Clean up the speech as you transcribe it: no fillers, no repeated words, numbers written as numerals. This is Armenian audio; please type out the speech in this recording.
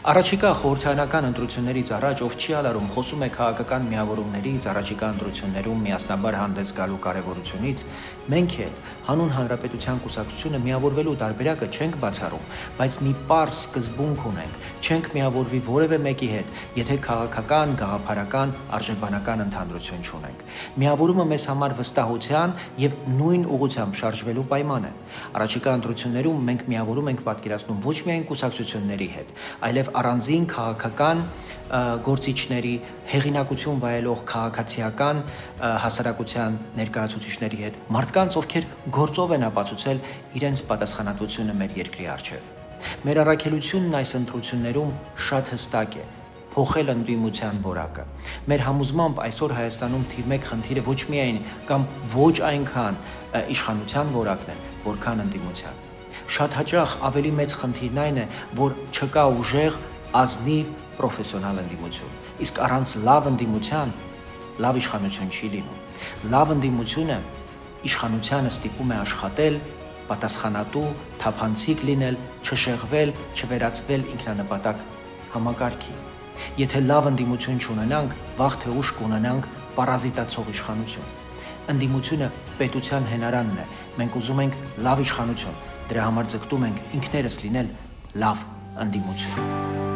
Առաջիկա խորհրդարանական ընտրություններից առաջ ով չի ալարում խոսում է քաղաքական միավորումներից առաջիկա ընտրություններում միասնաբար հանդես գալու կարևորությունից, մենք էլ հանուն հանրապետության կուսակցությունը միավորվելու տարբերակը չենք բացառում, բայց մի պարզ սկզբունք ունենք, չենք միավորվի որևէ մեկի հետ, եթե քաղաքական, գաղափարական, արժեբանական ընդհանրություն չունենք։ Միավորումը մեզ համար վստահության եւ նույն ուղղությամբ շարժվելու պայման է։ Առաջիկա ընտրություններում մենք միավորում ենք պատկերացնում ոչ միայն կուսակցությունների հետ, այլև առանձին քաղաքական գործիչների, հեղինակություն վայելող քաղաքացիական հասարակության ներկայացուցիչների հետ, մարդկանց, ովքեր գործով են ապացուցել իրենց պատասխանատվությունը մեր երկրի առջև։ Մեր առաքելությունն այս ընտրություններում շատ հստակ է՝ փոխել ընդդիմության որակը։ Մեր համոզմամբ այսօր Հայաստանում թիվ 1 խնդիրը ոչ միայն կամ ոչ այնքան իշխանության որակն է, որքան ընդդիմության։ Շատ հաճախ ավելի մեծ խնդիրն այն է, որ չկա ուժեղ, ազնիվ, պրոֆեսիոնալ ընդդիմություն։ Իսկ առանց լավ ընդդիմության լավ իշխանություն չի լինում։ Լավ ընդդիմությունը իշխանությանը ստիպում է աշխատել, պատասխանատու, թափանցիկ լինել, չշեղվել, չվերածվել ինքնանպատակ համակարգի։ Եթե լավ ընդդիմություն չունենանք, վաղ թե ուշ կունենանք պարազիտացող իշխանություն։ Ընդդիմությունը պետության հենարանն է։ Մենք ուզում ենք լավ իշխանություն, դրա համար ձգտում ենք ինքներս լինել լավ ընդդիմություն։